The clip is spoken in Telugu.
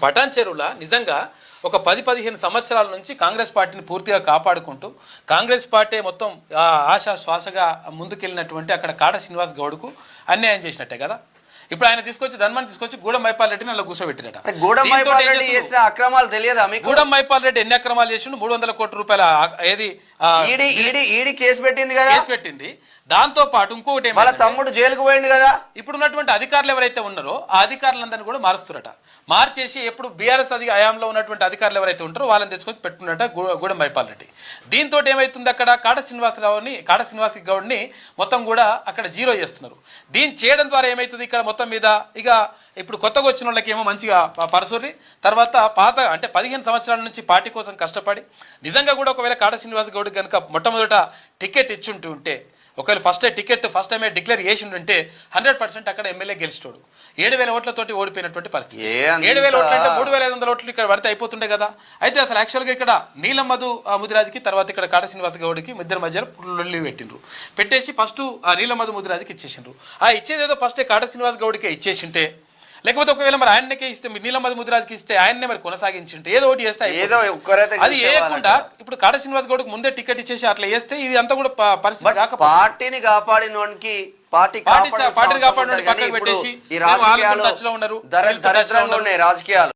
పటాన్ చెరువుల నిజంగా ఒక 10-15 సంవత్సరాల నుంచి కాంగ్రెస్ పార్టీని పూర్తిగా కాపాడుకుంటూ కాంగ్రెస్ పార్టీ మొత్తం ఆశా శ్వాసగా ముందుకెళ్ళినటువంటి అక్కడ కాడ శ్రీనివాస్ గౌడ్కు అన్యాయం చేసినట్టే కదా. ఇప్పుడు ఆయన తీసుకొచ్చి ధర్మాన్ని తీసుకొచ్చి గూడెం మైపాల్ రెడ్డిని అలా కూర్చోబెట్టినట. గూడెం మైపాల్ రెడ్డి చేసిన అక్రమాలు తెలియదా మీకు? గూడెం మైపాల్ రెడ్డి ఎన్ని అక్రమాలు చేసిండు? 300 కోట్ల రూపాయల ఏది ఈడీ కేసు పెట్టింది కదా, కేసు పెట్టింది. దాంతో పాటు ఇంకొకటి వాళ్ళ తమ్ముడు జైలుకు పోయింది కదా. ఇప్పుడు ఉన్నటువంటి అధికారులు ఎవరైతే ఉన్నారో ఆ అధికారులందరినీ కూడా మారుస్తురట. మార్చేసి ఎప్పుడు బీఆర్ఎస్ హయాంలో ఉన్నటువంటి అధికారులు ఎవరైతే ఉంటారో వాళ్ళని తెచ్చుకొని పెట్టుకున్నట గూడెం మైపాల్ రెడ్డి. దీంతో ఏమైతుంది, అక్కడ కాడ శ్రీనివాస్ గౌడ్ని మొత్తం కూడా అక్కడ జీరో చేస్తున్నారు. దీన్ని చేయడం ద్వారా ఏమైతుంది, ఇక్కడ మొత్తం మీద ఇక ఇప్పుడు కొత్తగా వచ్చిన వాళ్ళకి ఏమో మంచిగా పరసూరి, తర్వాత పాత అంటే 15 సంవత్సరాల నుంచి పార్టీ కోసం కష్టపడి నిజంగా కూడా ఒకవేళ కాడ శ్రీనివాస్ గౌడ్ కనుక మొట్టమొదట టికెట్ ఇచ్చుంటుంటే, ఒకవేళ ఫస్ట్ టైమే డిక్లేర్ చేసి ఉంటే 100% అక్కడ ఎమ్మెల్యే గెలిచాడు. 7,000 ఓట్లతోటి ఓడిపోయినటువంటి పరిస్థితి. 7,000 ఓట్లు అంటే 3,500 ఓట్లు ఇక్కడ పడితే అయిపోతుండే కదా. అయితే అసలు యాక్చువల్గా ఇక్కడ నీలం మధు ముదిరాజుకి, తర్వాత ఇక్కడ కాడ శ్రీనివాస్ గౌడ్కి ఇద్దరి మధ్యలో లొల్లి పెట్టిండ్రు. పెట్టేసి ఫస్ట్ ఆ నీలం మధు ముదిరాజుకి ఇచ్చేసిండ్రు. ఆ ఇచ్చేదేదో ఫస్టే కాడ శ్రీనివాస్ గౌడ్కే ఇచ్చేసింటే, లేకపోతే ఒకవేళ మరి ఆయనకే ఇస్తే నీలమధు ముదిరాజుకి ఇస్తే ఆయన్నే మరి కొనసాగించింటే ఏదో ఒకటి చేస్తే అది వేయకుండా ఇప్పుడు కాడ శ్రీనివాస్ గౌడ్కి ముందే టికెట్ ఇచ్చేసి అట్లా చేస్తే ఇది అంతా కూడా పరిస్థితి కాక పార్టీని కాపాడినోనికి పార్టీని కాపాడిన పక్కకు పెట్టేసి రాజకీయాలు